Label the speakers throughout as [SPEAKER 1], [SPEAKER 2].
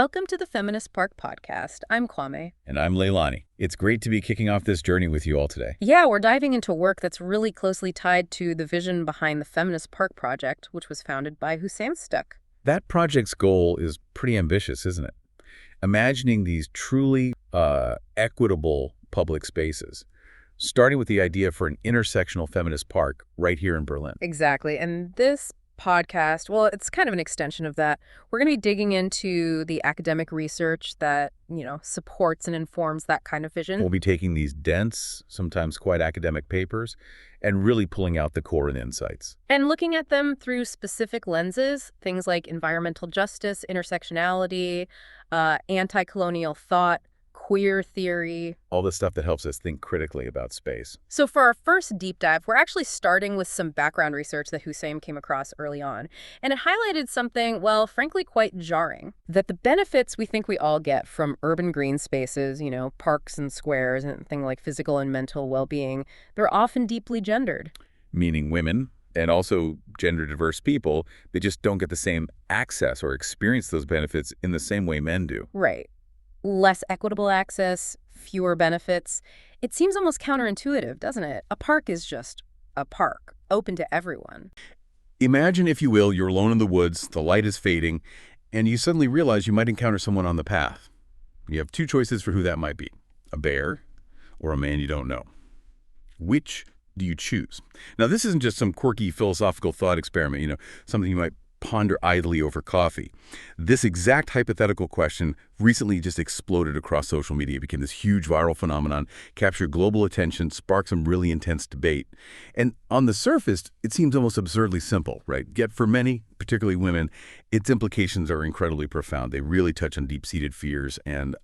[SPEAKER 1] Welcome to the Feminist Park podcast. I'm Kwame.
[SPEAKER 2] And I'm Leilani. It's great to be kicking off this journey with you all today.
[SPEAKER 1] Yeah, we're diving into work that's really closely tied to the vision behind the Feminist Park project, which was founded by Hussein Stuck.
[SPEAKER 2] That project's goal is pretty ambitious, isn't it? Imagining these truly equitable public spaces, starting with the idea for an intersectional feminist park right here in Berlin.
[SPEAKER 1] Exactly. And this podcast, well, it's kind of an extension of that. We're going to be digging into the academic research that, supports and informs that kind of vision.
[SPEAKER 2] We'll be taking these dense, sometimes quite academic papers and really pulling out the core and insights.
[SPEAKER 1] And looking at them through specific lenses, things like environmental justice, intersectionality, anti-colonial thought, queer theory.
[SPEAKER 2] All the stuff that helps us think critically about space.
[SPEAKER 1] So for our first deep dive, we're actually starting with some background research that Hussein came across early on. And it highlighted something, well, frankly, quite jarring. That the benefits we think we all get from urban green spaces, parks and squares and things like physical and mental well-being, they're often deeply gendered.
[SPEAKER 2] Meaning women and also gender-diverse people, they just don't get the same access or experience those benefits in the same way men do.
[SPEAKER 1] Right. Less equitable access, fewer benefits. It seems almost counterintuitive, doesn't it? A park is just a park, open to everyone.
[SPEAKER 2] Imagine, if you will, you're alone in the woods, the light is fading, and you suddenly realize you might encounter someone on the path. You have two choices for who that might be, a bear or a man you don't know. Which do you choose? Now, this isn't just some quirky philosophical thought experiment, something you might ponder idly over coffee. This exact hypothetical question recently just exploded across social media. It became this huge viral phenomenon, captured global attention, sparked some really intense debate. And on the surface, it seems almost absurdly simple, right? Yet for many, particularly women, its implications are incredibly profound. They really touch on deep-seated fears and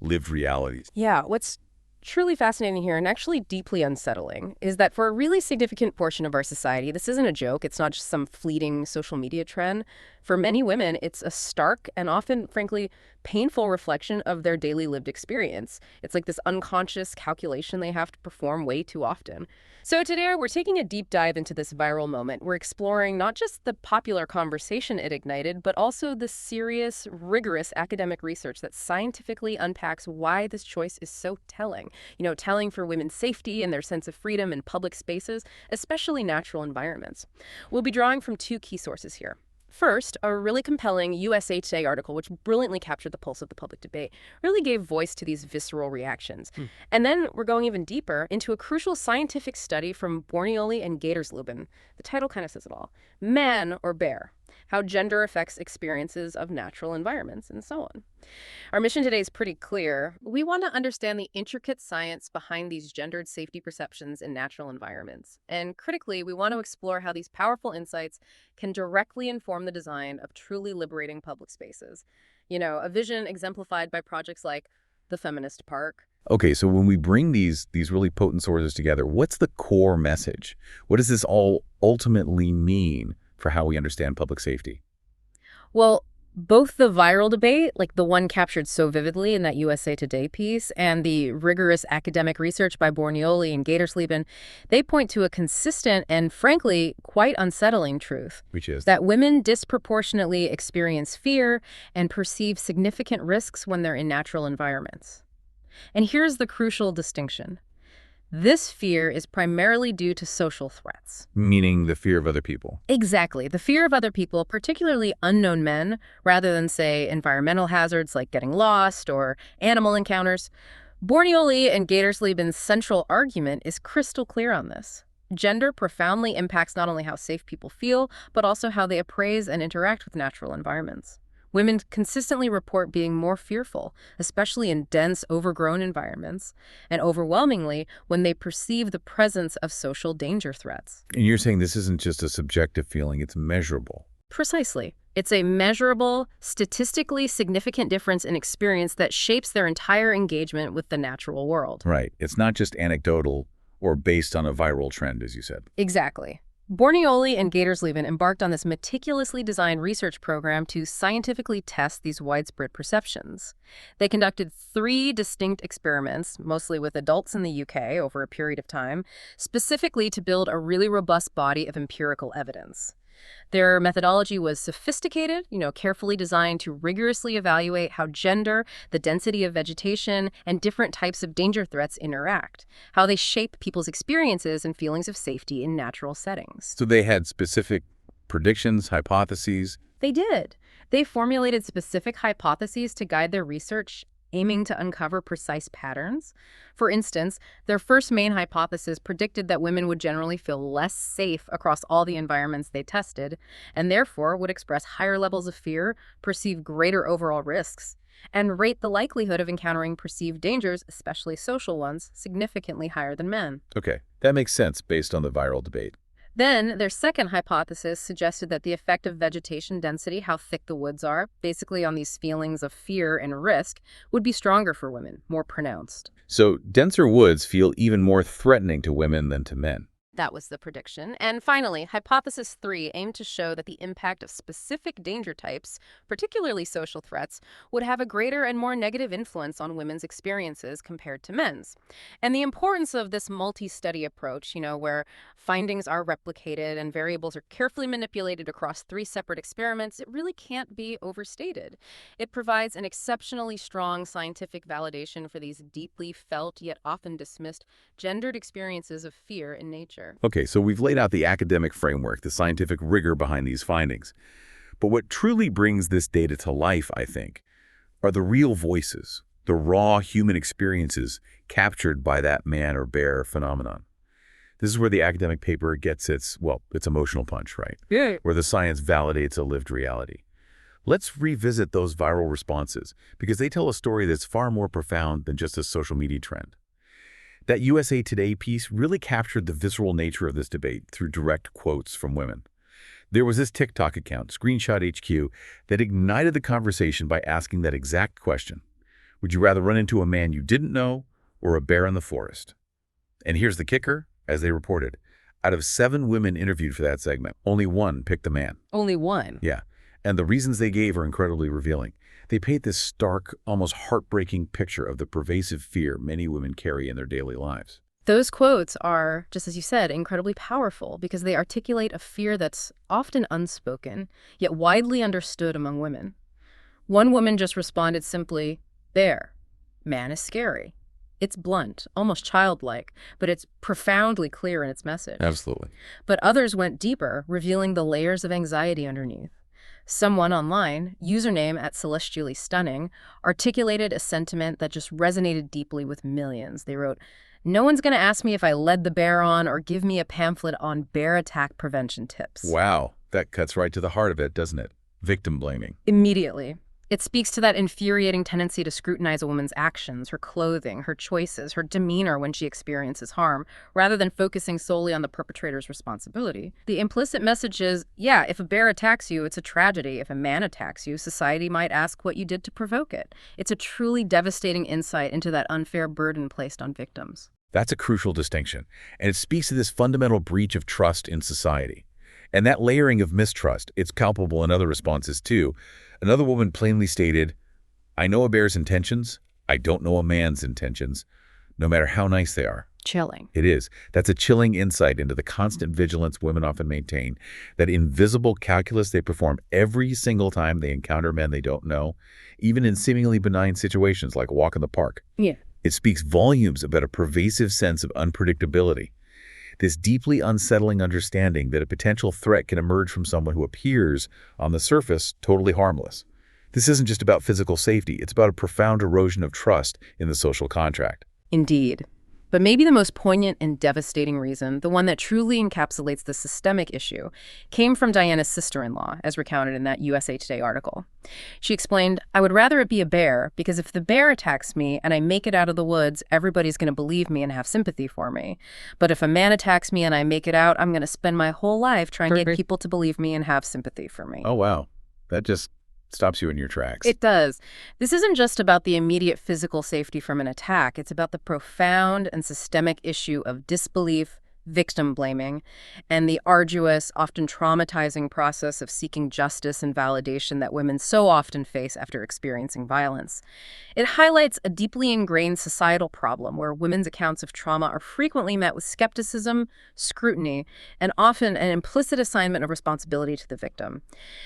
[SPEAKER 2] lived realities.
[SPEAKER 1] Yeah, what's truly fascinating here and actually deeply unsettling is that for a really significant portion of our society, this isn't a joke. It's not just some fleeting social media trend. For many women, it's a stark and often, frankly, painful reflection of their daily lived experience. It's like this unconscious calculation they have to perform way too often. So today, we're taking a deep dive into this viral moment. We're exploring not just the popular conversation it ignited, but also the serious, rigorous academic research that scientifically unpacks why this choice is so telling. Telling for women's safety and their sense of freedom in public spaces, especially natural environments. We'll be drawing from two key sources here. First, a really compelling USA Today article which brilliantly captured the pulse of the public debate, really gave voice to these visceral reactions. And then we're going even deeper into a crucial scientific study from Borneoli and Gatersleben. The title kind of says it all. Man or Bear? How gender affects experiences of natural environments, and so on. Our mission today is pretty clear. We want to understand the intricate science behind these gendered safety perceptions in natural environments. And critically, we want to explore how these powerful insights can directly inform the design of truly liberating public spaces. A vision exemplified by projects like the Feminist Park.
[SPEAKER 2] Okay, so when we bring these really potent sources together, what's the core message? What does this all ultimately mean for how we understand public safety?
[SPEAKER 1] Well, both the viral debate, like the one captured so vividly in that USA Today piece, and the rigorous academic research by Borneoli and Gatersleben, they point to a consistent and, frankly, quite unsettling truth.
[SPEAKER 2] Which is?
[SPEAKER 1] That women disproportionately experience fear and perceive significant risks when they're in natural environments. And here's the crucial distinction. This fear is primarily due to social threats.
[SPEAKER 2] Meaning the fear of other people.
[SPEAKER 1] Exactly. The fear of other people, particularly unknown men, rather than, say, environmental hazards like getting lost or animal encounters. Borneoli and Gatersleben's central argument is crystal clear on this. Gender profoundly impacts not only how safe people feel, but also how they appraise and interact with natural environments. Women consistently report being more fearful, especially in dense, overgrown environments, and overwhelmingly when they perceive the presence of social danger threats.
[SPEAKER 2] And you're saying this isn't just a subjective feeling, it's measurable.
[SPEAKER 1] Precisely. It's a measurable, statistically significant difference in experience that shapes their entire engagement with the natural world.
[SPEAKER 2] Right. It's not just anecdotal or based on a viral trend, as you said.
[SPEAKER 1] Exactly. Borneoli and Gatersleben embarked on this meticulously designed research program to scientifically test these widespread perceptions. They conducted 3 distinct experiments, mostly with adults in the UK over a period of time, specifically to build a really robust body of empirical evidence. Their methodology was sophisticated, carefully designed to rigorously evaluate how gender, the density of vegetation, and different types of danger threats interact, how they shape people's experiences and feelings of safety in natural settings.
[SPEAKER 2] So they had specific predictions, hypotheses.
[SPEAKER 1] They did. They formulated specific hypotheses to guide their research, aiming to uncover precise patterns. For instance, their first main hypothesis predicted that women would generally feel less safe across all the environments they tested, and therefore would express higher levels of fear, perceive greater overall risks, and rate the likelihood of encountering perceived dangers, especially social ones, significantly higher than men.
[SPEAKER 2] Okay, that makes sense based on the viral debate.
[SPEAKER 1] Then, their second hypothesis suggested that the effect of vegetation density, how thick the woods are, basically on these feelings of fear and risk, would be stronger for women, more pronounced.
[SPEAKER 2] So denser woods feel even more threatening to women than to men.
[SPEAKER 1] That was the prediction. And finally, hypothesis 3 aimed to show that the impact of specific danger types, particularly social threats, would have a greater and more negative influence on women's experiences compared to men's. And the importance of this multi-study approach, where findings are replicated and variables are carefully manipulated across 3 separate experiments, it really can't be overstated. It provides an exceptionally strong scientific validation for these deeply felt yet often dismissed gendered experiences of fear in nature.
[SPEAKER 2] Okay, so we've laid out the academic framework, the scientific rigor behind these findings. But what truly brings this data to life, I think, are the real voices, the raw human experiences captured by that man or bear phenomenon. This is where the academic paper gets its emotional punch, right?
[SPEAKER 1] Yeah.
[SPEAKER 2] Where the science validates a lived reality. Let's revisit those viral responses, because they tell a story that's far more profound than just a social media trend. That USA Today piece really captured the visceral nature of this debate through direct quotes from women. There was this TikTok account, Screenshot HQ, that ignited the conversation by asking that exact question. Would you rather run into a man you didn't know or a bear in the forest? And here's the kicker, as they reported. Out of 7 women interviewed for that segment, only 1 picked the man.
[SPEAKER 1] Only 1?
[SPEAKER 2] Yeah. And the reasons they gave are incredibly revealing. They paint this stark, almost heartbreaking picture of the pervasive fear many women carry in their daily lives.
[SPEAKER 1] Those quotes are, just as you said, incredibly powerful because they articulate a fear that's often unspoken, yet widely understood among women. One woman just responded simply, "Bear. Man is scary." It's blunt, almost childlike, but it's profoundly clear in its message.
[SPEAKER 2] Absolutely.
[SPEAKER 1] But others went deeper, revealing the layers of anxiety underneath. Someone online, username @celestially_stunning, articulated a sentiment that just resonated deeply with millions. They wrote, "No one's going to ask me if I led the bear on or give me a pamphlet on bear attack prevention tips."
[SPEAKER 2] Wow, that cuts right to the heart of it, doesn't it? Victim blaming.
[SPEAKER 1] Immediately. It speaks to that infuriating tendency to scrutinize a woman's actions, her clothing, her choices, her demeanor when she experiences harm, rather than focusing solely on the perpetrator's responsibility. The implicit message is, yeah, if a bear attacks you, it's a tragedy. If a man attacks you, society might ask what you did to provoke it. It's a truly devastating insight into that unfair burden placed on victims.
[SPEAKER 2] That's a crucial distinction, and it speaks to this fundamental breach of trust in society. And that layering of mistrust, it's palpable in other responses too. Another woman plainly stated, "I know a bear's intentions. I don't know a man's intentions, no matter how nice they are."
[SPEAKER 1] Chilling.
[SPEAKER 2] It is. That's a chilling insight into the constant vigilance women often maintain, that invisible calculus they perform every single time they encounter men they don't know, even in seemingly benign situations like a walk in the park.
[SPEAKER 1] Yeah.
[SPEAKER 2] It speaks volumes about a pervasive sense of unpredictability. This deeply unsettling understanding that a potential threat can emerge from someone who appears, on the surface, totally harmless. This isn't just about physical safety, it's about a profound erosion of trust in the social contract.
[SPEAKER 1] Indeed. But maybe the most poignant and devastating reason, the one that truly encapsulates the systemic issue, came from Diana's sister-in-law, as recounted in that USA Today article. She explained, "I would rather it be a bear, because if the bear attacks me and I make it out of the woods, everybody's going to believe me and have sympathy for me. But if a man attacks me and I make it out, I'm going to spend my whole life trying to get people to believe me and have sympathy for me."
[SPEAKER 2] Oh, wow. That just stops you in your tracks.
[SPEAKER 1] It does. This isn't just about the immediate physical safety from an attack. It's about the profound and systemic issue of disbelief, victim blaming, and the arduous, often traumatizing process of seeking justice and validation that women so often face after experiencing violence. It highlights a deeply ingrained societal problem where women's accounts of trauma are frequently met with skepticism, scrutiny, and often an implicit assignment of responsibility to the victim.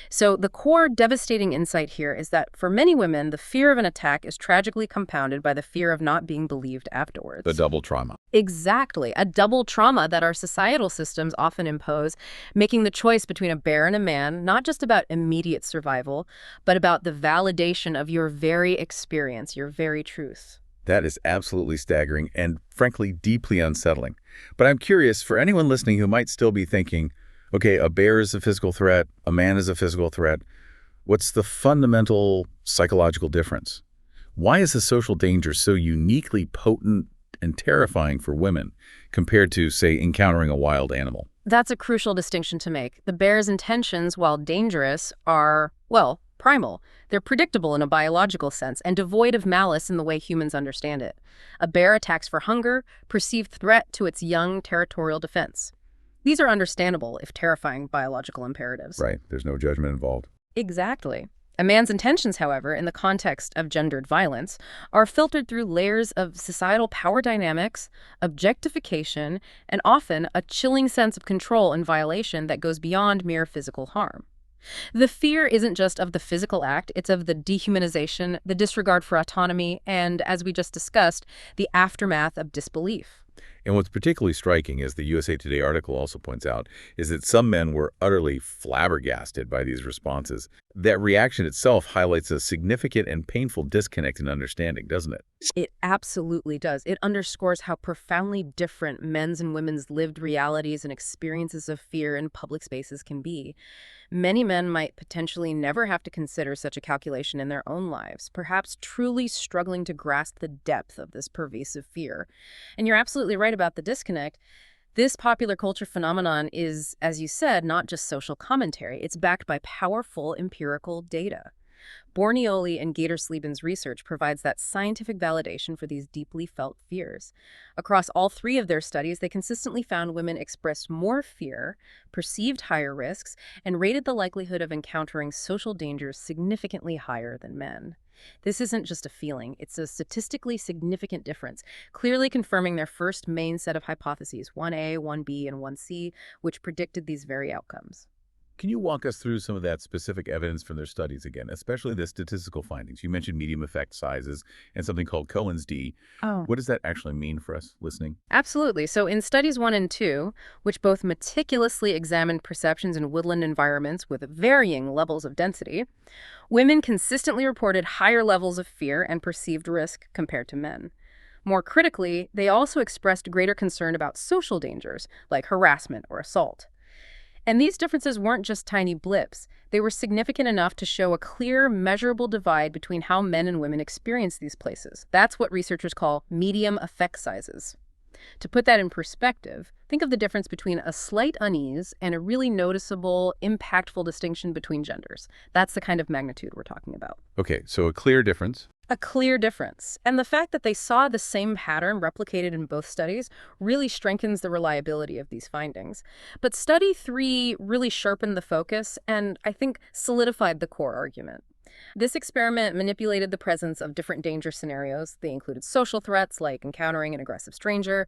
[SPEAKER 1] So the core devastating insight here is that for many women, the fear of an attack is tragically compounded by the fear of not being believed
[SPEAKER 2] The
[SPEAKER 1] afterwards.
[SPEAKER 2] double trauma.
[SPEAKER 1] Exactly, a double trauma that our societal systems often impose, making the choice between a bear and a man not just about immediate survival, but about the validation of your very experience, your very truth.
[SPEAKER 2] That is absolutely staggering and, frankly, deeply unsettling. But I'm curious, for anyone listening who might still be thinking, okay, a bear is a physical threat, a man is a physical threat, what's the fundamental psychological difference? Why is the social danger so uniquely potent and terrifying for women compared to, say, encountering a wild animal?
[SPEAKER 1] That's a crucial distinction to make. The bear's intentions, while dangerous, are, well, primal. They're predictable in a biological sense and devoid of malice in the way humans understand it. A bear attacks for hunger, perceived threat to its young, territorial defense. These are understandable, if terrifying, biological imperatives.
[SPEAKER 2] Right, there's no judgment involved.
[SPEAKER 1] Exactly. A man's intentions, however, in the context of gendered violence, are filtered through layers of societal power dynamics, objectification, and often a chilling sense of control and violation that goes beyond mere physical harm. The fear isn't just of the physical act, it's of the dehumanization, the disregard for autonomy, and, as we just discussed, the aftermath of disbelief.
[SPEAKER 2] And what's particularly striking, as the USA Today article also points out, is that some men were utterly flabbergasted by these responses. That reaction itself highlights a significant and painful disconnect in understanding, doesn't it?
[SPEAKER 1] It absolutely does. It underscores how profoundly different men's and women's lived realities and experiences of fear in public spaces can be. Many men might potentially never have to consider such a calculation in their own lives, perhaps truly struggling to grasp the depth of this pervasive fear. And you're absolutely right about the disconnect. This popular culture phenomenon is, as you said, not just social commentary. It's backed by powerful empirical data. Borneoli and Gator-Sleeben's research provides that scientific validation for these deeply felt fears. Across all three of their studies, they consistently found women expressed more fear, perceived higher risks, and rated the likelihood of encountering social dangers significantly higher than men. This isn't just a feeling, it's a statistically significant difference, clearly confirming their first main set of hypotheses, 1A, 1B, and 1C, which predicted these very outcomes.
[SPEAKER 2] Can you walk us through some of that specific evidence from their studies again, especially the statistical findings? You mentioned medium effect sizes and something called Cohen's d.
[SPEAKER 1] Oh.
[SPEAKER 2] What does that actually mean for us listening?
[SPEAKER 1] Absolutely. So in studies 1 and 2, which both meticulously examined perceptions in woodland environments with varying levels of density, women consistently reported higher levels of fear and perceived risk compared to men. More critically, they also expressed greater concern about social dangers, like harassment or assault. And these differences weren't just tiny blips. They were significant enough to show a clear, measurable divide between how men and women experience these places. That's what researchers call medium effect sizes. To put that in perspective, think of the difference between a slight unease and a really noticeable, impactful distinction between genders. That's the kind of magnitude we're talking about.
[SPEAKER 2] Okay, so a clear difference.
[SPEAKER 1] A clear difference. And the fact that they saw the same pattern replicated in both studies really strengthens the reliability of these findings. But study 3 really sharpened the focus and, I think, solidified the core argument. This experiment manipulated the presence of different danger scenarios. They included social threats, like encountering an aggressive stranger,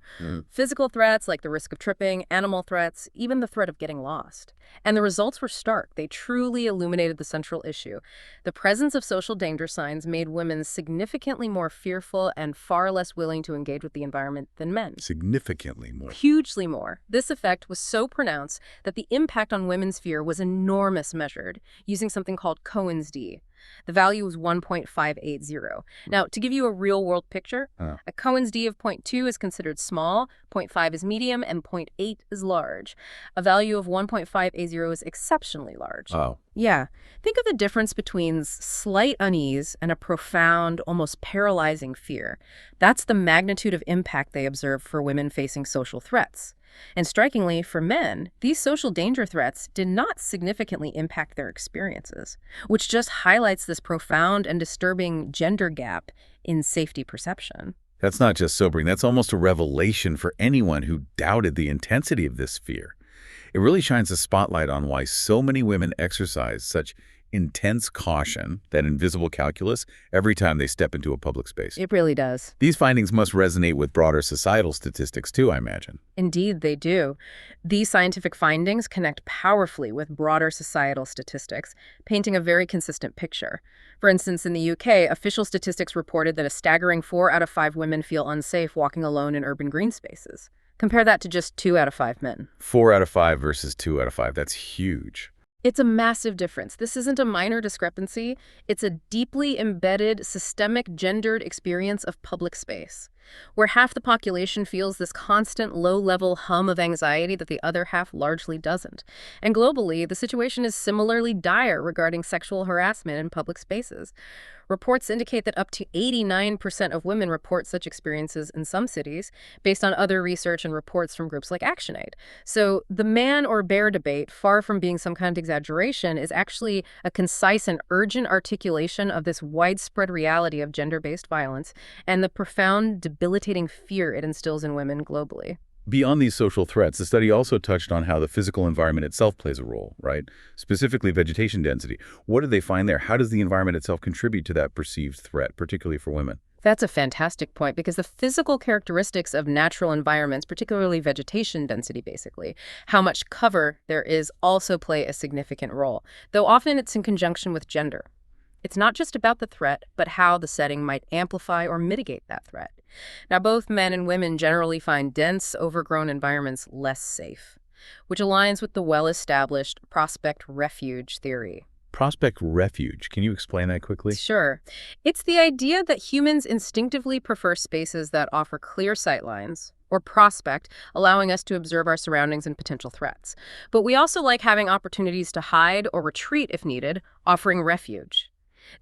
[SPEAKER 1] physical threats, like the risk of tripping, animal threats, even the threat of getting lost. And the results were stark. They truly illuminated the central issue. The presence of social danger signs made women significantly more fearful and far less willing to engage with the environment than men.
[SPEAKER 2] Significantly more.
[SPEAKER 1] Hugely more. This effect was so pronounced that the impact on women's fear was enormous, measured using something called Cohen's d. The value was 1.580. Now, to give you a real-world picture, a Cohen's d of 0.2 is considered small, 0.5 is medium, and 0.8 is large. A value of 1.580 is exceptionally large.
[SPEAKER 2] Oh.
[SPEAKER 1] Yeah. Think of the difference between slight unease and a profound, almost paralyzing fear. That's the magnitude of impact they observed for women facing social threats. And strikingly, for men, these social danger threats did not significantly impact their experiences, which just highlights this profound and disturbing gender gap in safety perception.
[SPEAKER 2] That's not just sobering, that's almost a revelation for anyone who doubted the intensity of this fear. It really shines a spotlight on why so many women exercise such intense caution, that invisible calculus, every time they step into a public space.
[SPEAKER 1] It really does.
[SPEAKER 2] These findings must resonate with broader societal statistics too, I imagine.
[SPEAKER 1] Indeed, they do. These scientific findings connect powerfully with broader societal statistics, painting a very consistent picture. For instance, in the UK, official statistics reported that a staggering 4 out of 5 women feel unsafe walking alone in urban green spaces. Compare that to just 2 out of 5 men.
[SPEAKER 2] 4 out of 5 versus 2 out of 5, that's huge.
[SPEAKER 1] It's a massive difference. This isn't a minor discrepancy. It's a deeply embedded, systemic, gendered experience of public space, where half the population feels this constant low-level hum of anxiety that the other half largely doesn't. And globally, the situation is similarly dire regarding sexual harassment in public spaces. Reports indicate that up to 89% of women report such experiences in some cities, based on other research and reports from groups like ActionAid. So the man or bear debate, far from being some kind of exaggeration, is actually a concise and urgent articulation of this widespread reality of gender-based violence and the profound, debilitating fear it instills in women globally.
[SPEAKER 2] Beyond these social threats, the study also touched on how the physical environment itself plays a role, right? Specifically vegetation density. What did they find there? How does the environment itself contribute to that perceived threat, particularly for women?
[SPEAKER 1] That's a fantastic point because the physical characteristics of natural environments, particularly vegetation density basically, how much cover there is, also play a significant role, though often it's in conjunction with gender. It's not just about the threat, but how the setting might amplify or mitigate that threat. Now, both men and women generally find dense, overgrown environments less safe, which aligns with the well-established prospect refuge theory.
[SPEAKER 2] Prospect refuge. Can you explain that quickly?
[SPEAKER 1] Sure. It's the idea that humans instinctively prefer spaces that offer clear sightlines, or prospect, allowing us to observe our surroundings and potential threats. But we also like having opportunities to hide or retreat if needed, offering refuge.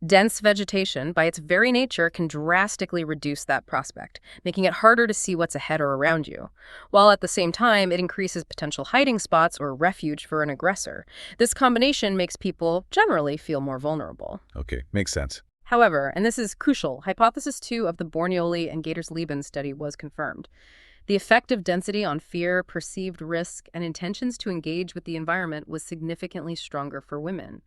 [SPEAKER 1] Dense vegetation, by its very nature, can drastically reduce that prospect, making it harder to see what's ahead or around you, while at the same time it increases potential hiding spots or refuge for an aggressor. This combination makes people generally feel more vulnerable.
[SPEAKER 2] Okay, makes sense.
[SPEAKER 1] However, and this is crucial, hypothesis 2 of the Borneoli and Gators-Lieben study was confirmed. The effect of density on fear, perceived risk, and intentions to engage with the environment was significantly stronger for women.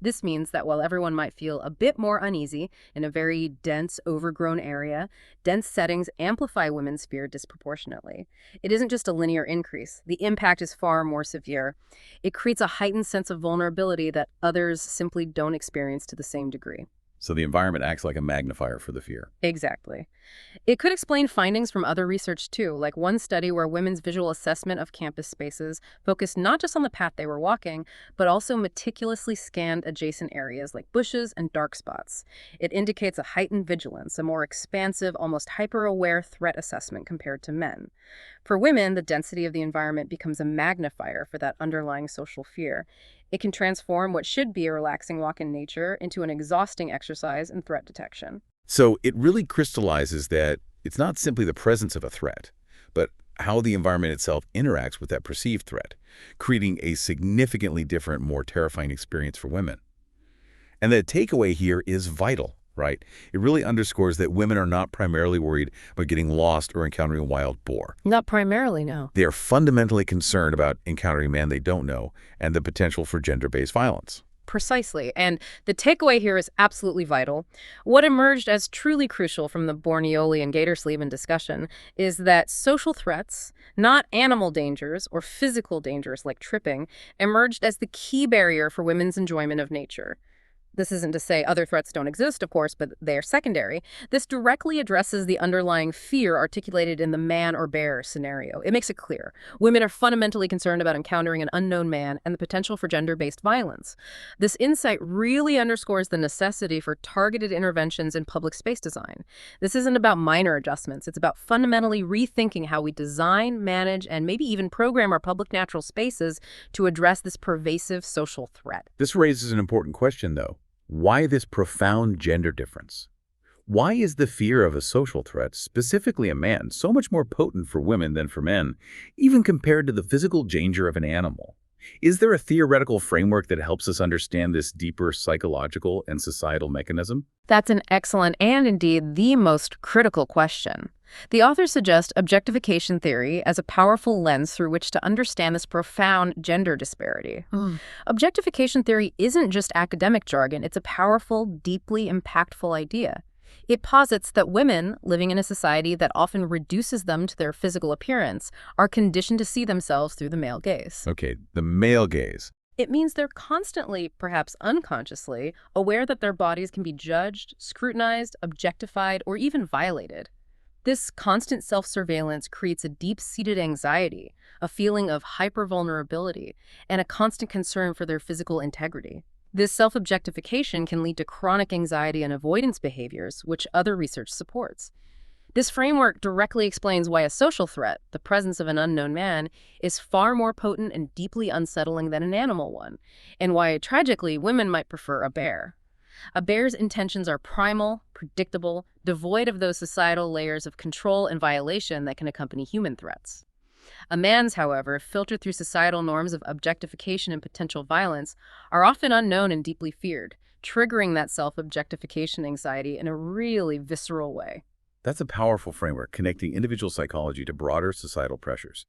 [SPEAKER 1] This means that while everyone might feel a bit more uneasy in a very dense, overgrown area, dense settings amplify women's fear disproportionately. It isn't just a linear increase. The impact is far more severe. It creates a heightened sense of vulnerability that others simply don't experience to the same degree.
[SPEAKER 2] So the environment acts like a magnifier for the fear.
[SPEAKER 1] Exactly. It could explain findings from other research too, like one study where women's visual assessment of campus spaces focused not just on the path they were walking, but also meticulously scanned adjacent areas like bushes and dark spots. It indicates a heightened vigilance, a more expansive, almost hyper-aware threat assessment compared to men. For women, the density of the environment becomes a magnifier for that underlying social fear. It can transform what should be a relaxing walk in nature into an exhausting exercise in threat detection.
[SPEAKER 2] So it really crystallizes that it's not simply the presence of a threat, but how the environment itself interacts with that perceived threat, creating a significantly different, more terrifying experience for women. And the takeaway here is vital, right? It really underscores that women are not primarily worried about getting lost or encountering a wild boar.
[SPEAKER 1] Not primarily, no.
[SPEAKER 2] They are fundamentally concerned about encountering a man they don't know and the potential for gender-based violence.
[SPEAKER 1] Precisely. And the takeaway here is absolutely vital. What emerged as truly crucial from the Borneoli and Gators-Lieben discussion is that social threats, not animal dangers or physical dangers like tripping, emerged as the key barrier for women's enjoyment of nature. This isn't to say other threats don't exist, of course, but they are secondary. This directly addresses the underlying fear articulated in the man or bear scenario. It makes it clear. Women are fundamentally concerned about encountering an unknown man and the potential for gender-based violence. This insight really underscores the necessity for targeted interventions in public space design. This isn't about minor adjustments. It's about fundamentally rethinking how we design, manage, and maybe even program our public natural spaces to address this pervasive social threat.
[SPEAKER 2] This raises an important question, though. Why this profound gender difference? Why is the fear of a social threat, specifically a man, so much more potent for women than for men, even compared to the physical danger of an animal? Is there a theoretical framework that helps us understand this deeper psychological and societal mechanism?
[SPEAKER 1] That's an excellent and indeed the most critical question. The authors suggest objectification theory as a powerful lens through which to understand this profound gender disparity. Objectification theory isn't just academic jargon, it's a powerful, deeply impactful idea. It posits that women, living in a society that often reduces them to their physical appearance, are conditioned to see themselves through the male gaze.
[SPEAKER 2] Okay, the male gaze.
[SPEAKER 1] It means they're constantly, perhaps unconsciously, aware that their bodies can be judged, scrutinized, objectified, or even violated. This constant self-surveillance creates a deep-seated anxiety, a feeling of hyper-vulnerability, and a constant concern for their physical integrity. This self-objectification can lead to chronic anxiety and avoidance behaviors, which other research supports. This framework directly explains why a social threat, the presence of an unknown man, is far more potent and deeply unsettling than an animal one, and why, tragically, women might prefer a bear. A bear's intentions are primal, predictable, devoid of those societal layers of control and violation that can accompany human threats. A man's, however, filtered through societal norms of objectification and potential violence, are often unknown and deeply feared, triggering that self-objectification anxiety in a really visceral way.
[SPEAKER 2] That's a powerful framework connecting individual psychology to broader societal pressures.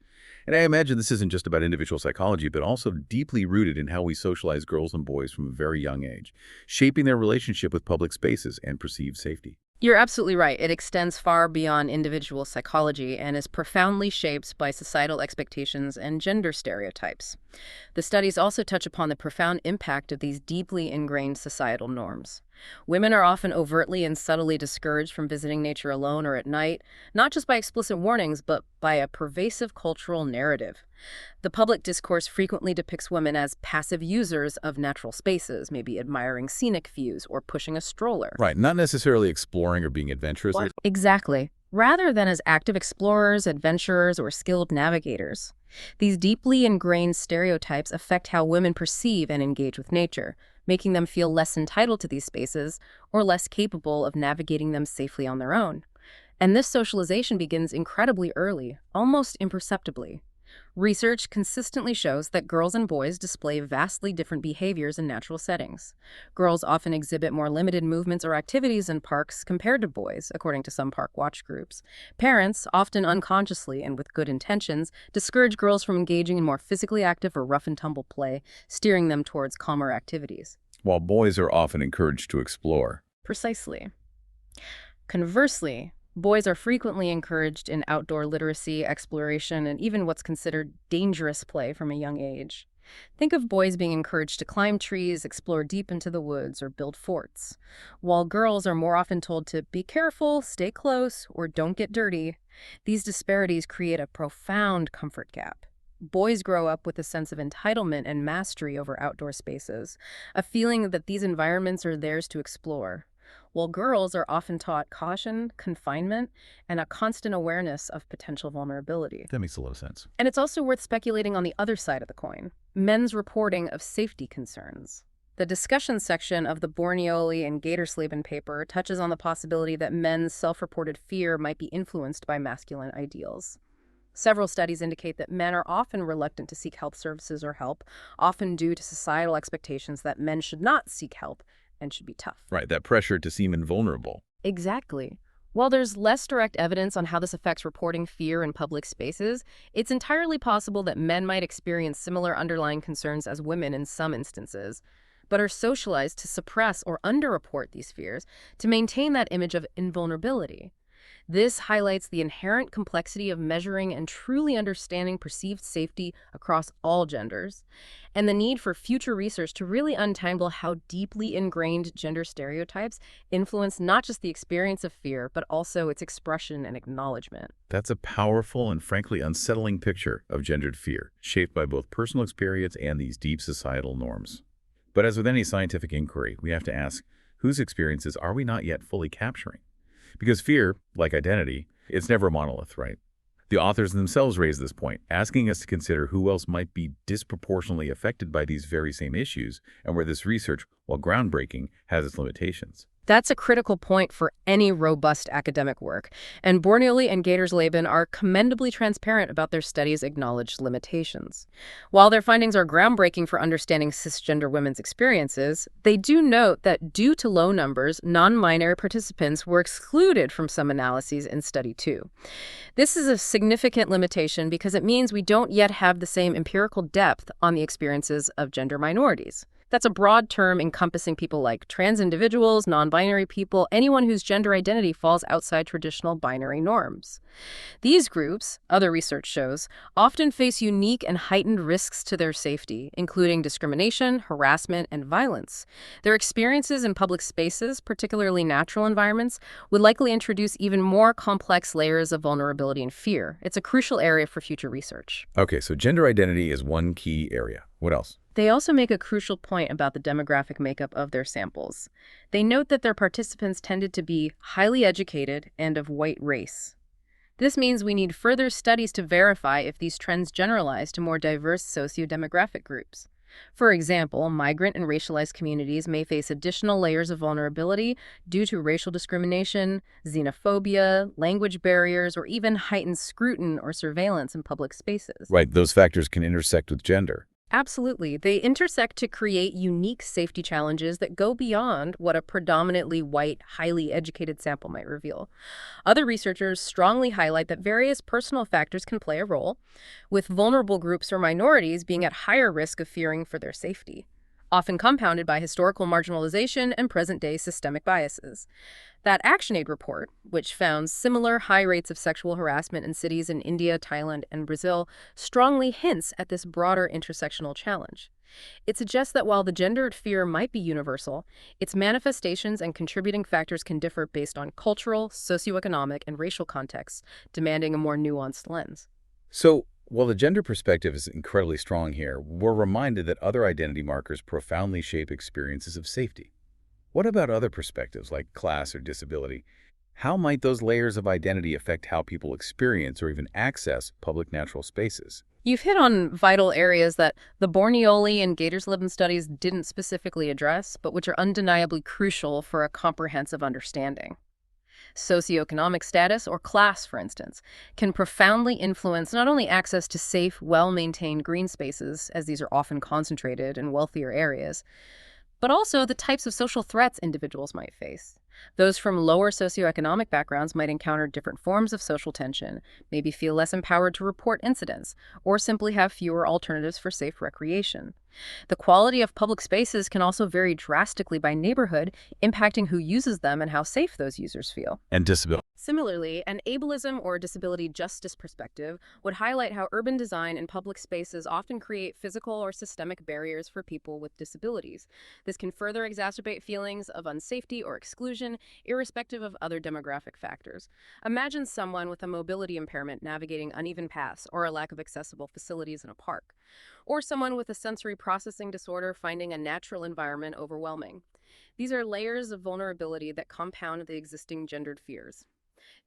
[SPEAKER 2] And I imagine this isn't just about individual psychology, but also deeply rooted in how we socialize girls and boys from a very young age, shaping their relationship with public spaces and perceived safety.
[SPEAKER 1] You're absolutely right. It extends far beyond individual psychology and is profoundly shaped by societal expectations and gender stereotypes. The studies also touch upon the profound impact of these deeply ingrained societal norms. Women are often overtly and subtly discouraged from visiting nature alone or at night, not just by explicit warnings, but by a pervasive cultural narrative. The public discourse frequently depicts women as passive users of natural spaces, maybe admiring scenic views or pushing a stroller.
[SPEAKER 2] Right, not necessarily exploring or being adventurous.
[SPEAKER 1] Exactly. Rather than as active explorers, adventurers, or skilled navigators. These deeply ingrained stereotypes affect how women perceive and engage with nature, making them feel less entitled to these spaces or less capable of navigating them safely on their own. And this socialization begins incredibly early, almost imperceptibly. Research consistently shows that girls and boys display vastly different behaviors in natural settings. Girls often exhibit more limited movements or activities in parks compared to boys, according to some park watch groups. Parents, often unconsciously and with good intentions, discourage girls from engaging in more physically active or rough-and-tumble play, steering them towards calmer activities.
[SPEAKER 2] While boys are often encouraged to explore.
[SPEAKER 1] Precisely. Conversely, boys are frequently encouraged in outdoor literacy, exploration, and even what's considered dangerous play from a young age. Think of boys being encouraged to climb trees, explore deep into the woods, or build forts, while girls are more often told to be careful, stay close, or don't get dirty. These disparities create a profound comfort gap. Boys grow up with a sense of entitlement and mastery over outdoor spaces, a feeling that these environments are theirs to explore, while girls are often taught caution, confinement, and a constant awareness of potential vulnerability.
[SPEAKER 2] That makes a lot of sense.
[SPEAKER 1] And it's also worth speculating on the other side of the coin, men's reporting of safety concerns. The discussion section of the Borneoli and Gatorsleben paper touches on the possibility that men's self-reported fear might be influenced by masculine ideals. Several studies indicate that men are often reluctant to seek health services or help, often due to societal expectations that men should not seek help and should be tough.
[SPEAKER 2] Right, that pressure to seem invulnerable.
[SPEAKER 1] Exactly. While there's less direct evidence on how this affects reporting fear in public spaces, it's entirely possible that men might experience similar underlying concerns as women in some instances, but are socialized to suppress or underreport these fears to maintain that image of invulnerability. This highlights the inherent complexity of measuring and truly understanding perceived safety across all genders, and the need for future research to really untangle how deeply ingrained gender stereotypes influence not just the experience of fear, but also its expression and acknowledgement.
[SPEAKER 2] That's a powerful and frankly unsettling picture of gendered fear, shaped by both personal experience and these deep societal norms. But as with any scientific inquiry, we have to ask, whose experiences are we not yet fully capturing? Because fear, like identity, it's never a monolith, right? The authors themselves raise this point, asking us to consider who else might be disproportionately affected by these very same issues and where this research, while groundbreaking, has its limitations.
[SPEAKER 1] That's a critical point for any robust academic work, and Borneoli and Gatersleben are commendably transparent about their study's acknowledged limitations. While their findings are groundbreaking for understanding cisgender women's experiences, they do note that due to low numbers, non-binary participants were excluded from some analyses in Study 2. This is a significant limitation because it means we don't yet have the same empirical depth on the experiences of gender minorities. That's a broad term encompassing people like trans individuals, non-binary people, anyone whose gender identity falls outside traditional binary norms. These groups, other research shows, often face unique and heightened risks to their safety, including discrimination, harassment, and violence. Their experiences in public spaces, particularly natural environments, would likely introduce even more complex layers of vulnerability and fear. It's a crucial area for future research.
[SPEAKER 2] Okay, so gender identity is one key area. What else?
[SPEAKER 1] They also make a crucial point about the demographic makeup of their samples. They note that their participants tended to be highly educated and of white race. This means we need further studies to verify if these trends generalize to more diverse socio-demographic groups. For example, migrant and racialized communities may face additional layers of vulnerability due to racial discrimination, xenophobia, language barriers, or even heightened scrutiny or surveillance in public spaces.
[SPEAKER 2] Right, those factors can intersect with gender.
[SPEAKER 1] Absolutely. They intersect to create unique safety challenges that go beyond what a predominantly white, highly educated sample might reveal. Other researchers strongly highlight that various personal factors can play a role, with vulnerable groups or minorities being at higher risk of fearing for their safety, often compounded by historical marginalization and present-day systemic biases. That ActionAid report, which found similar high rates of sexual harassment in cities in India, Thailand, and Brazil, strongly hints at this broader intersectional challenge. It suggests that while the gendered fear might be universal, its manifestations and contributing factors can differ based on cultural, socioeconomic, and racial contexts, demanding a more nuanced lens.
[SPEAKER 2] So, while the gender perspective is incredibly strong here, we're reminded that other identity markers profoundly shape experiences of safety. What about other perspectives like class or disability? How might those layers of identity affect how people experience or even access public natural spaces?
[SPEAKER 1] You've hit on vital areas that the Borneoli and Gatersleben studies didn't specifically address, but which are undeniably crucial for a comprehensive understanding. Socioeconomic status, or class, for instance, can profoundly influence not only access to safe, well-maintained green spaces, as these are often concentrated in wealthier areas, but also the types of social threats individuals might face. Those from lower socioeconomic backgrounds might encounter different forms of social tension, maybe feel less empowered to report incidents, or simply have fewer alternatives for safe recreation. The quality of public spaces can also vary drastically by neighborhood, impacting who uses them and how safe those users feel.
[SPEAKER 2] And disability.
[SPEAKER 1] Similarly, an ableism or disability justice perspective would highlight how urban design and public spaces often create physical or systemic barriers for people with disabilities. This can further exacerbate feelings of unsafety or exclusion, irrespective of other demographic factors. Imagine someone with a mobility impairment navigating uneven paths or a lack of accessible facilities in a park, or someone with a sensory processing disorder finding a natural environment overwhelming. These are layers of vulnerability that compound the existing gendered fears.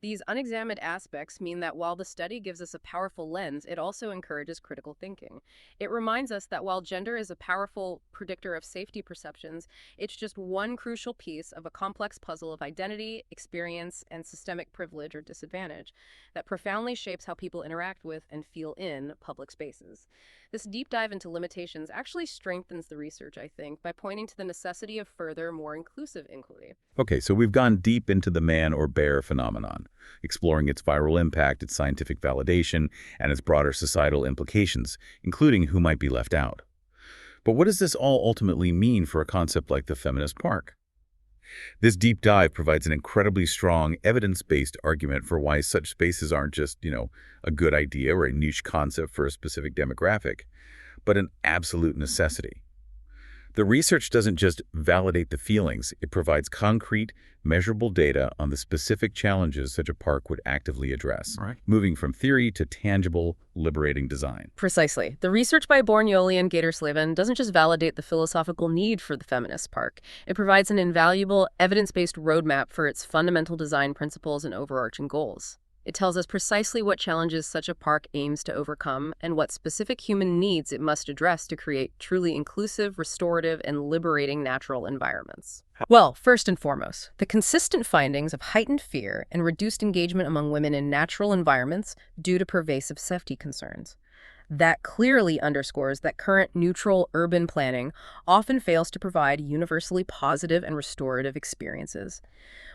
[SPEAKER 1] These unexamined aspects mean that while the study gives us a powerful lens, it also encourages critical thinking. It reminds us that while gender is a powerful predictor of safety perceptions, it's just one crucial piece of a complex puzzle of identity, experience, and systemic privilege or disadvantage that profoundly shapes how people interact with and feel in public spaces. This deep dive into limitations actually strengthens the research, I think, by pointing to the necessity of further, more inclusive inquiry.
[SPEAKER 2] Okay, so we've gone deep into the man or bear phenomenon, exploring its viral impact, its scientific validation, and its broader societal implications, including who might be left out. But what does this all ultimately mean for a concept like the feminist park? This deep dive provides an incredibly strong, evidence-based argument for why such spaces aren't just, a good idea or a niche concept for a specific demographic, but an absolute necessity. The research doesn't just validate the feelings, it provides concrete, measurable data on the specific challenges such a park would actively address,
[SPEAKER 3] Right.
[SPEAKER 2] moving from theory to tangible, liberating design.
[SPEAKER 1] Precisely. The research by Borneoli and Gatersleben doesn't just validate the philosophical need for the feminist park. It provides an invaluable, evidence-based roadmap for its fundamental design principles and overarching goals. It tells us precisely what challenges such a park aims to overcome and what specific human needs it must address to create truly inclusive, restorative, and liberating natural environments. Well, first and foremost, the consistent findings of heightened fear and reduced engagement among women in natural environments due to pervasive safety concerns. That clearly underscores that current neutral urban planning often fails to provide universally positive and restorative experiences.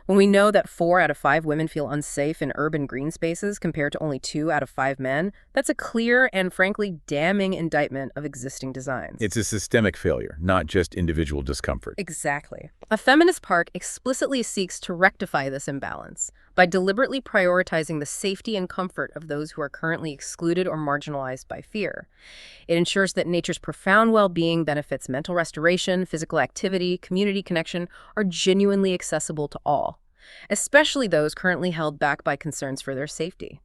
[SPEAKER 1] When we know that 4 out of 5 women feel unsafe in urban green spaces compared to only 2 out of 5 men, that's a clear and frankly damning indictment of existing designs.
[SPEAKER 2] It's a systemic failure, not just individual discomfort.
[SPEAKER 1] Exactly. A feminist park explicitly seeks to rectify this imbalance by deliberately prioritizing the safety and comfort of those who are currently excluded or marginalized by fear. It ensures that nature's profound well-being benefits mental restoration, physical activity, community connection are genuinely accessible to all, especially those currently held back by concerns for their safety.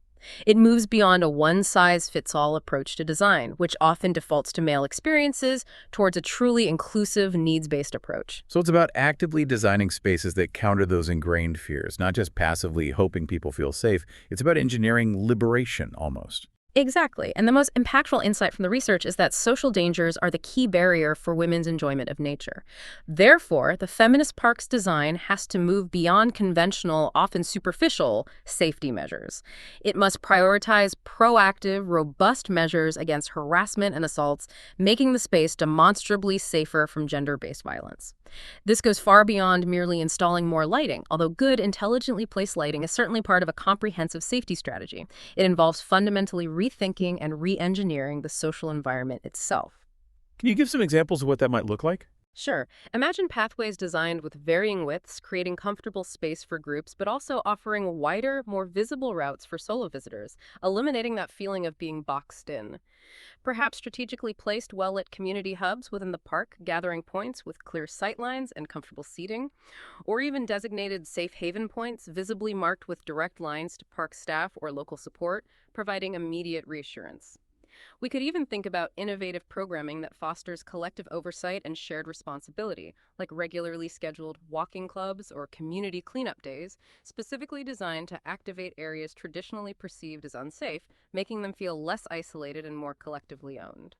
[SPEAKER 1] It moves beyond a one-size-fits-all approach to design, which often defaults to male experiences, towards a truly inclusive, needs-based approach.
[SPEAKER 2] So it's about actively designing spaces that counter those ingrained fears, not just passively hoping people feel safe. It's about engineering liberation, almost.
[SPEAKER 1] Exactly. And the most impactful insight from the research is that social dangers are the key barrier for women's enjoyment of nature. Therefore, the feminist park's design has to move beyond conventional, often superficial, safety measures. It must prioritize proactive, robust measures against harassment and assaults, making the space demonstrably safer from gender-based violence. This goes far beyond merely installing more lighting, although good, intelligently placed lighting is certainly part of a comprehensive safety strategy. It involves fundamentally rethinking and re-engineering the social environment itself.
[SPEAKER 2] Can you give some examples of what that might look like?
[SPEAKER 1] Sure. Imagine pathways designed with varying widths, creating comfortable space for groups, but also offering wider, more visible routes for solo visitors, eliminating that feeling of being boxed in. Perhaps strategically placed well-lit community hubs within the park, gathering points with clear sightlines and comfortable seating, or even designated safe haven points visibly marked with direct lines to park staff or local support, providing immediate reassurance. We could even think about innovative programming that fosters collective oversight and shared responsibility, like regularly scheduled walking clubs or community cleanup days, specifically designed to activate areas traditionally perceived as unsafe, making them feel less isolated and more collectively owned.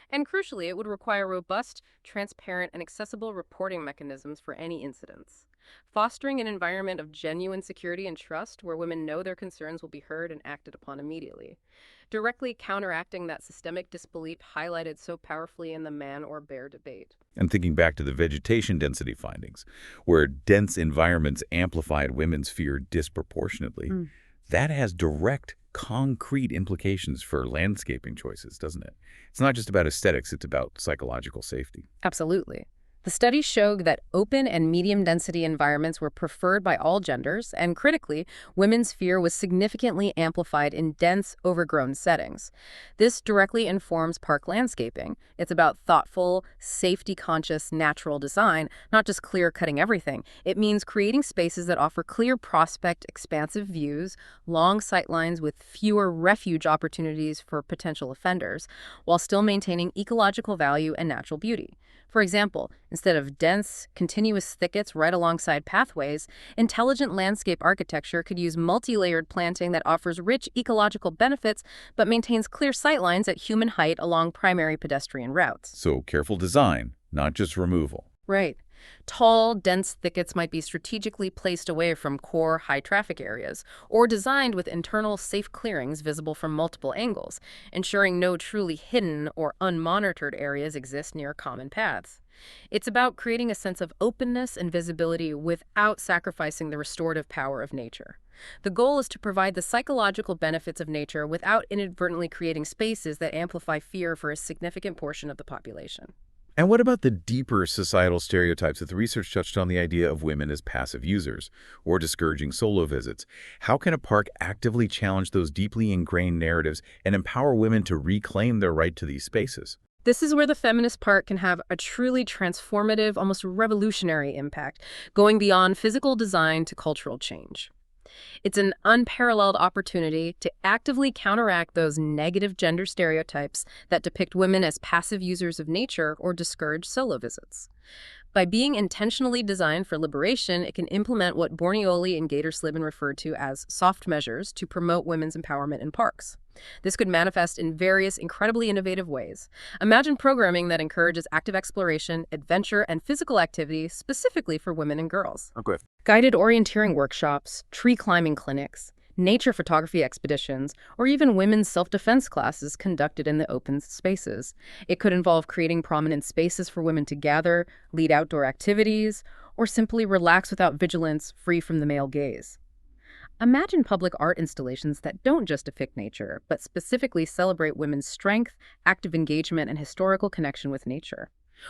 [SPEAKER 1] And crucially, it would require robust, transparent, and accessible reporting mechanisms for any incidents, fostering an environment of genuine security and trust where women know their concerns will be heard and acted upon immediately, directly counteracting that systemic disbelief highlighted so powerfully in the man or bear debate.
[SPEAKER 2] And thinking back to the vegetation density findings, where dense environments amplified women's fear disproportionately, that has direct, concrete implications for landscaping choices, doesn't it? It's not just about aesthetics, it's about psychological safety.
[SPEAKER 1] Absolutely. The studies showed that open and medium-density environments were preferred by all genders, and critically, women's fear was significantly amplified in dense, overgrown settings. This directly informs park landscaping. It's about thoughtful, safety-conscious, natural design, not just clear-cutting everything. It means creating spaces that offer clear prospect, expansive views, long sightlines with fewer refuge opportunities for potential offenders, while still maintaining ecological value and natural beauty. For example, instead of dense, continuous thickets right alongside pathways, intelligent landscape architecture could use multi-layered planting that offers rich ecological benefits but maintains clear sightlines at human height along primary pedestrian routes.
[SPEAKER 2] So careful design, not just removal.
[SPEAKER 1] Right. Tall, dense thickets might be strategically placed away from core, high-traffic areas, or designed with internal safe clearings visible from multiple angles, ensuring no truly hidden or unmonitored areas exist near common paths. It's about creating a sense of openness and visibility without sacrificing the restorative power of nature. The goal is to provide the psychological benefits of nature without inadvertently creating spaces that amplify fear for a significant portion of the population.
[SPEAKER 2] And what about the deeper societal stereotypes that the research touched on, the idea of women as passive users or discouraging solo visits? How can a park actively challenge those deeply ingrained narratives and empower women to reclaim their right to these spaces?
[SPEAKER 1] This is where the feminist park can have a truly transformative, almost revolutionary impact, going beyond physical design to cultural change. It's an unparalleled opportunity to actively counteract those negative gender stereotypes that depict women as passive users of nature or discourage solo visits. By being intentionally designed for liberation, it can implement what Borneoli and Gator-Slibben referred to as soft measures to promote women's empowerment in parks. This could manifest in various incredibly innovative ways. Imagine programming that encourages active exploration, adventure, and physical activity specifically for women and girls.
[SPEAKER 2] Okay.
[SPEAKER 1] Guided orienteering workshops, tree climbing clinics, nature photography expeditions, or even women's self-defense classes conducted in the open spaces. It could involve creating prominent spaces for women to gather, lead outdoor activities, or simply relax without vigilance, free from the male gaze. Imagine public art installations that don't just depict nature, but specifically celebrate women's strength, active engagement, and historical connection with nature.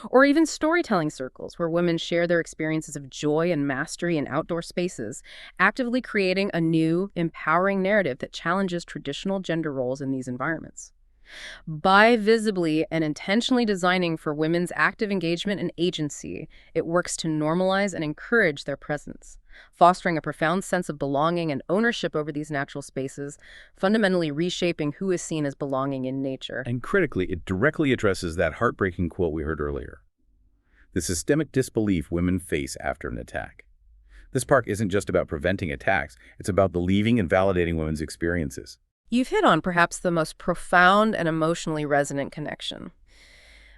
[SPEAKER 1] Or even storytelling circles where women share their experiences of joy and mastery in outdoor spaces, actively creating a new, empowering narrative that challenges traditional gender roles in these environments. By visibly and intentionally designing for women's active engagement and agency, it works to normalize and encourage their presence, fostering a profound sense of belonging and ownership over these natural spaces, fundamentally reshaping who is seen as belonging in nature.
[SPEAKER 2] And critically, it directly addresses that heartbreaking quote we heard earlier: the systemic disbelief women face after an attack. This park isn't just about preventing attacks, it's about believing and validating women's experiences.
[SPEAKER 1] You've hit on perhaps the most profound and emotionally resonant connection.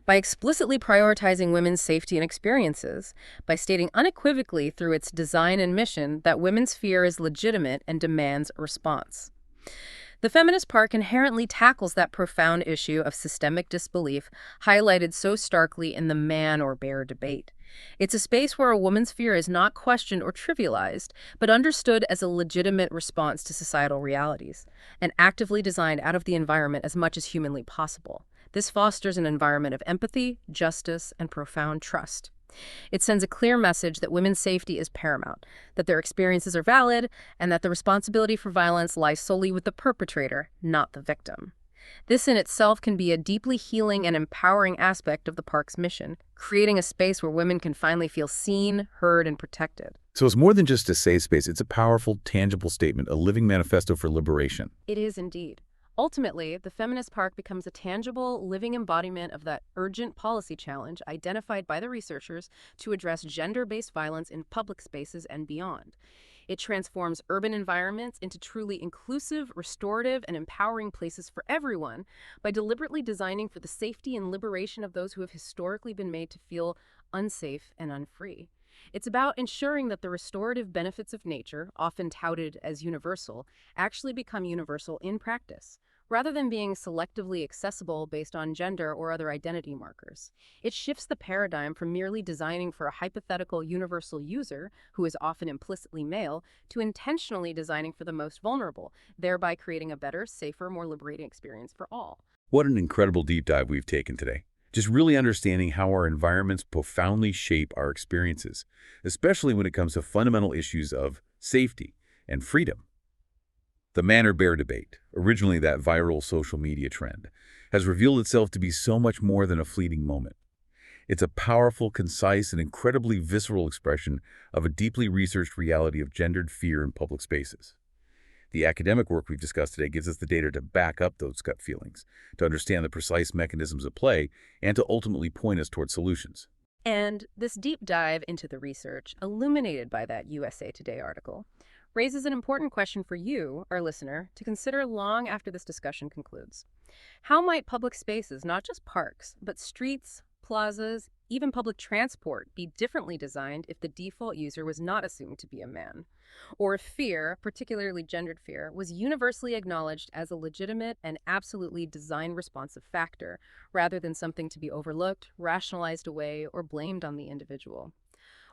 [SPEAKER 1] By explicitly prioritizing women's safety and experiences, by stating unequivocally through its design and mission that women's fear is legitimate and demands a response. The feminist park inherently tackles that profound issue of systemic disbelief highlighted so starkly in the man or bear debate. It's a space where a woman's fear is not questioned or trivialized, but understood as a legitimate response to societal realities, and actively designed out of the environment as much as humanly possible. This fosters an environment of empathy, justice, and profound trust. It sends a clear message that women's safety is paramount, that their experiences are valid, and that the responsibility for violence lies solely with the perpetrator, not the victim. This in itself can be a deeply healing and empowering aspect of the park's mission, creating a space where women can finally feel seen, heard, and protected.
[SPEAKER 2] So it's more than just a safe space, it's a powerful, tangible statement, a living manifesto for liberation.
[SPEAKER 1] It is indeed. Ultimately, the feminist park becomes a tangible, living embodiment of that urgent policy challenge identified by the researchers to address gender-based violence in public spaces and beyond. It transforms urban environments into truly inclusive, restorative, and empowering places for everyone by deliberately designing for the safety and liberation of those who have historically been made to feel unsafe and unfree. It's about ensuring that the restorative benefits of nature, often touted as universal, actually become universal in practice, rather than being selectively accessible based on gender or other identity markers. It shifts the paradigm from merely designing for a hypothetical universal user, who is often implicitly male, to intentionally designing for the most vulnerable, thereby creating a better, safer, more liberating experience for all.
[SPEAKER 2] What an incredible deep dive we've taken today. Just really understanding how our environments profoundly shape our experiences, especially when it comes to fundamental issues of safety and freedom. The man or bear debate, originally that viral social media trend, has revealed itself to be so much more than a fleeting moment. It's a powerful, concise, and incredibly visceral expression of a deeply researched reality of gendered fear in public spaces. The academic work we've discussed today gives us the data to back up those gut feelings, to understand the precise mechanisms at play, and to ultimately point us toward solutions.
[SPEAKER 1] And this deep dive into the research, illuminated by that USA Today article, raises an important question for you, our listener, to consider long after this discussion concludes. How might public spaces, not just parks, but streets, plazas, even public transport, be differently designed if the default user was not assumed to be a man? Or if fear, particularly gendered fear, was universally acknowledged as a legitimate and absolutely design-responsive factor, rather than something to be overlooked, rationalized away, or blamed on the individual?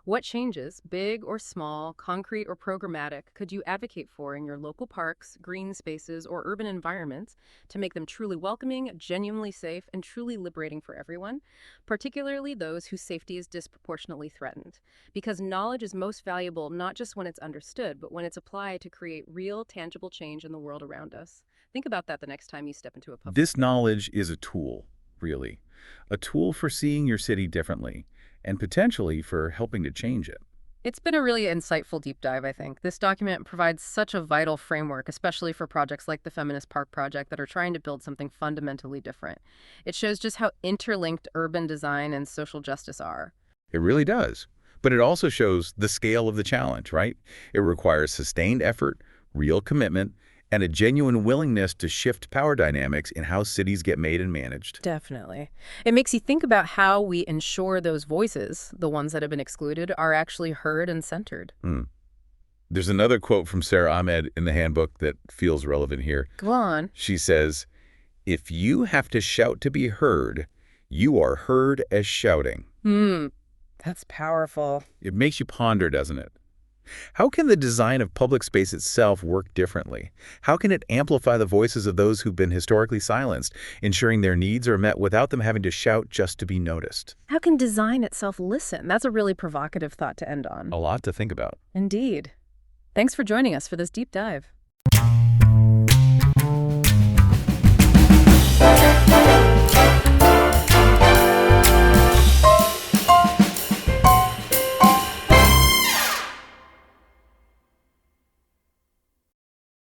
[SPEAKER 1] What changes, big or small, concrete or programmatic, could you advocate for in your local parks, green spaces, or urban environments to make them truly welcoming, genuinely safe, and truly liberating for everyone, particularly those whose safety is disproportionately threatened? Because knowledge is most valuable not just when it's understood, but when it's applied to create real, tangible change in the world around us. Think about that the next time you step into a public
[SPEAKER 2] This
[SPEAKER 1] space.
[SPEAKER 2] knowledge is a tool, really. A tool for seeing your city differently, and potentially for helping to change it.
[SPEAKER 1] It's been a really insightful deep dive, I think. This document provides such a vital framework, especially for projects like the Feminist Park Project that are trying to build something fundamentally different. It shows just how interlinked urban design and social justice are.
[SPEAKER 2] It really does. But it also shows the scale of the challenge, right? It requires sustained effort, real commitment, and a genuine willingness to shift power dynamics in how cities get made and managed.
[SPEAKER 1] Definitely. It makes you think about how we ensure those voices, the ones that have been excluded, are actually heard and centered.
[SPEAKER 2] There's another quote from Sarah Ahmed in the handbook that feels relevant here.
[SPEAKER 1] Go on.
[SPEAKER 2] She says, "If you have to shout to be heard, you are heard as shouting."
[SPEAKER 1] That's powerful.
[SPEAKER 2] It makes you ponder, doesn't it? How can the design of public space itself work differently? How can it amplify the voices of those who've been historically silenced, ensuring their needs are met without them having to shout just to be noticed?
[SPEAKER 1] How can design itself listen? That's a really provocative thought to end on.
[SPEAKER 2] A lot to think about.
[SPEAKER 1] Indeed. Thanks for joining us for this deep dive.